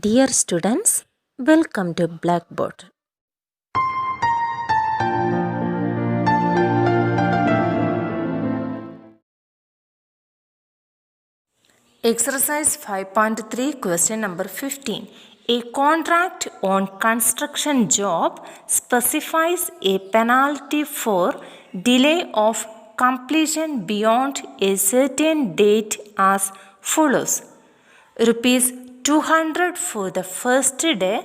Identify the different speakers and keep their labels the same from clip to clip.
Speaker 1: Dear students, welcome to Blackboard. Exercise 5.3, question number 15. A contract on construction job specifies a penalty for delay of completion beyond a certain date as follows. Rupees 200 for the first day,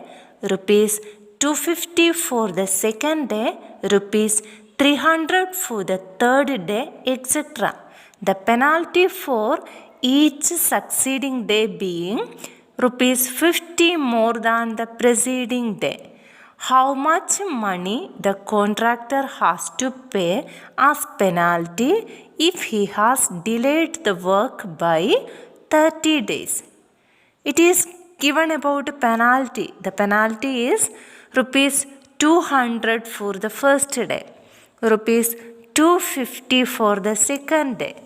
Speaker 1: rupees 250 for the second day, rupees 300 for the third day, etc. The penalty for each succeeding day being rupees 50 more than the preceding day. How much money the contractor has to pay as penalty if he has delayed the work by 30 days? It is given about penalty. The penalty is rupees 200 for the first day, rupees 250 for the second day,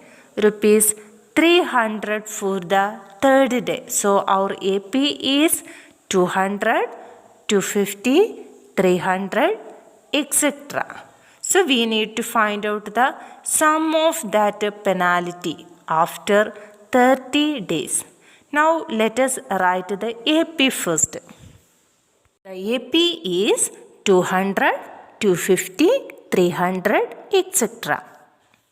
Speaker 1: rupees 300 for the third day. So our AP is 200, 250, 300, etc. So we need to find out the sum of that penalty after 30 days. Now let us write the AP first. The AP is 200, 250, 300, etc.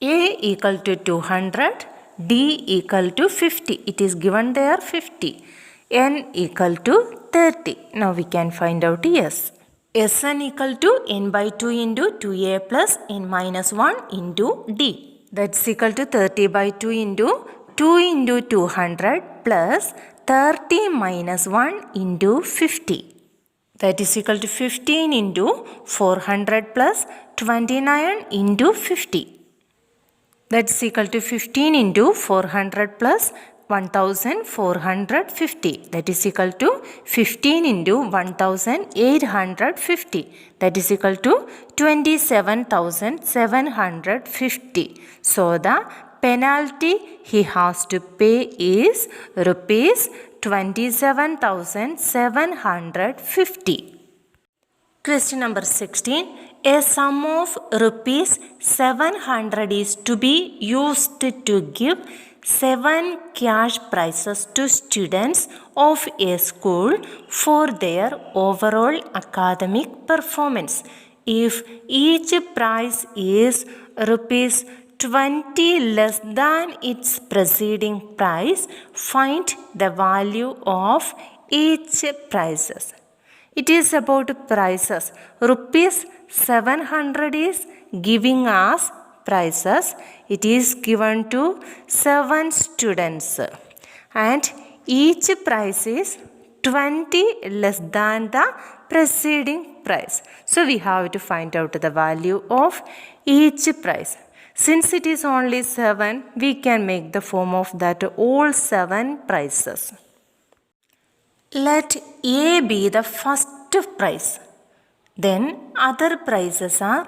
Speaker 1: A equal to 200, D equal to 50. It is given there 50. N equal to 30. Now we can find out S. Sn equal to n by 2 into 2a plus n minus 1 into D. That's equal to 30 by 2 into 2 into 200 plus 30 minus 1 into 50. That is equal to 15 into 400 plus 29 into 50. That's equal to 15 into 400 plus 1450. That is equal to 15 into 1850. That is equal to 27,750. So the penalty he has to pay is rupees 27,750. Question number 16. A sum of rupees 700 is to be used to give 7 cash prizes to students of a school for their overall academic performance. If each prize is rupees 20 less than its preceding price, find the value of each prizes. It is about prices. Rupees 700 is giving us prices. It is given to 7 students. And each price is 20 less than the preceding price. So we have to find out the value of each price. Since it is only 7, we can make the form of that all 7 prices. Let A be the first prize. Then other prizes are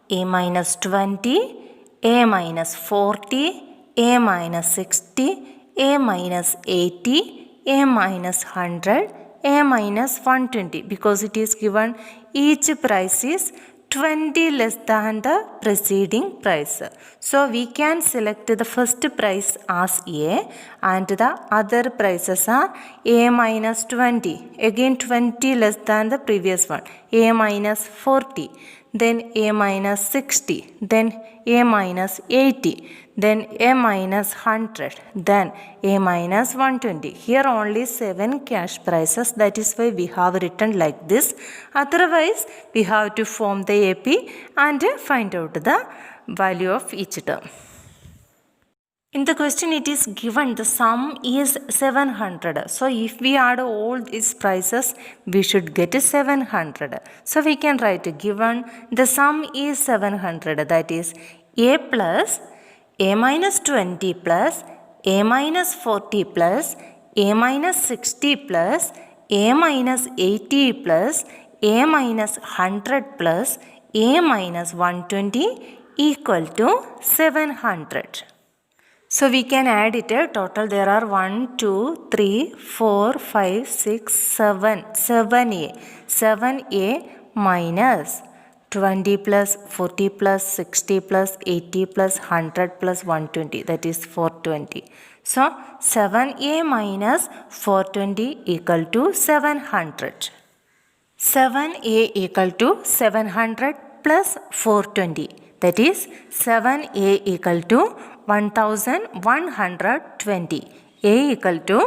Speaker 1: A minus 20, A minus 40, A minus 60, A minus 80, A minus 100, A minus 120. Because it is given each prize is 20 less than the preceding price. So we can select the first price as A and the other prices are A minus 20. Again 20 less than the previous one. A minus 40. Then A minus 60. Then A minus 80. Then A minus 100. Then A minus 120. Here only 7 cash prizes. That is why we have written like this. Otherwise, we have to form the AP and find out the value of each term. In the question it is given the sum is 700. So if we add all these prices, we should get 700. So we can write given the sum is 700. That is A plus A minus 20 plus A minus 40 plus A minus 60 plus A minus 80 plus A minus 100 plus A minus 120 equal to 700. So we can add it. Total there are 1, 2, 3, 4, 5, 6, 7. 7a. 7a minus 20 plus 40 plus 60 plus 80 plus 100 plus 120. That is 420. So 7a minus 420 equal to 700. 7a equal to 700 plus 420. That is 7a equal to 1120. A equal to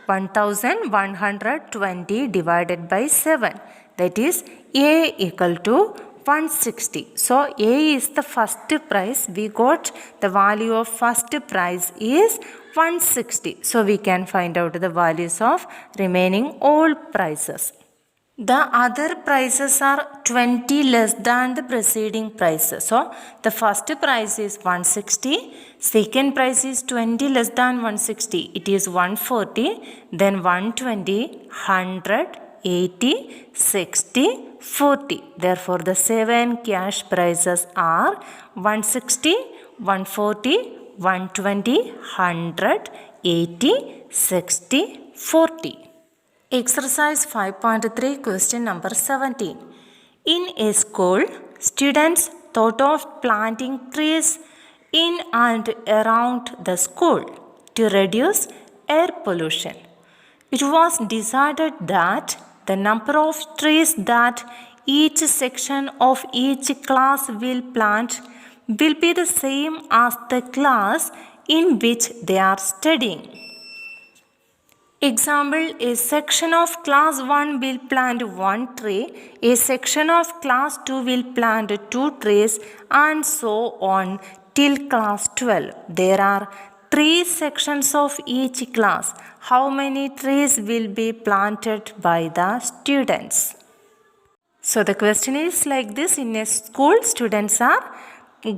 Speaker 1: 1120 divided by 7. That is A equal to 160. So A is the first price. We got the value of first price is 160. So we can find out the values of remaining all prices. The other prices are 20 less than the preceding prices. So the first price is 160. Second price is 20 less than 160. It is 140. Then 120, 100, 80, 60, 40. Therefore the 7 cash prices are 160, 140, 120, 100, 80, 60, 40. Exercise 5.3, question number 17. In a school, students thought of planting trees in and around the school to reduce air pollution. It was decided that the number of trees that each section of each class will plant will be the same as the class in which they are studying. Example, a section of class 1 will plant 1 tree, a section of class 2 will plant 2 trees, and so on till class 12. There are 3 sections of each class. How many trees will be planted by the students? So the question is like this. In a school, students are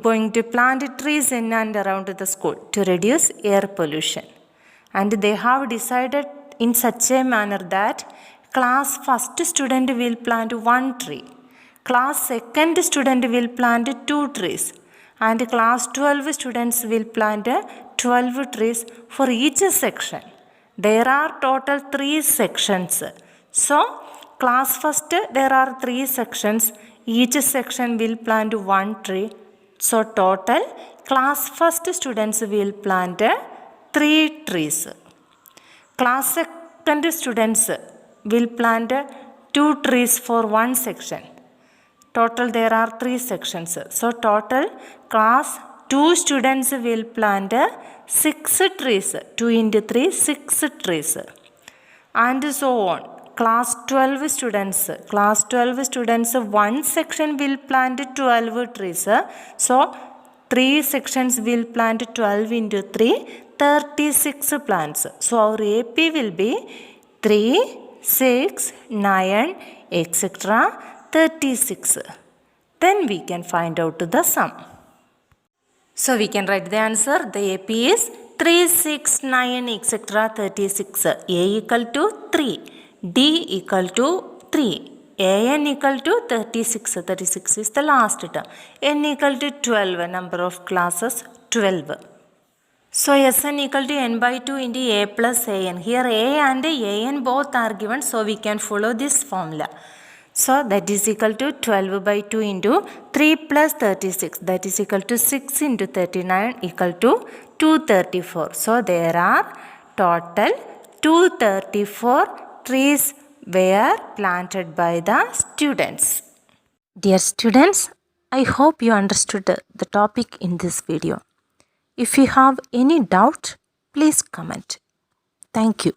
Speaker 1: going to plant trees in and around the school to reduce air pollution. And they have decided in such a manner that class first student will plant 1 tree, class second student will plant 2 trees, and class 12 students will plant 12 trees for each section. There are total 3 sections. So class first there are 3 sections. Each section will plant 1 tree. So total class first students will plant 3 trees. Class second students will plant 2 trees for 1 section. Total there are 3 sections. So total class 2 students will plant 6 trees. 2 into 3, 6 trees. And so on. Class 12 students. Class 12 students, 1 section will plant 12 trees. So 3 sections will plant 12 into 3, 36 plants. So our AP will be 3, 6, 9, etc. 36. Then we can find out the sum. So we can write the answer. The AP is 3, 6, 9, etc. 36. A equal to 3. D equal to 3. An equal to 36. 36 is the last term. N equal to 12. Number of classes 12. So Sn equal to n by 2 into a plus an. Here a and an both are given. So we can follow this formula. So that is equal to 12 by 2 into 3 plus 36. That is equal to 6 into 39 equal to 234. So there are total 234 trees were planted by the students. Dear students, I hope you understood the topic in this video. If you have any doubt, please comment. Thank you.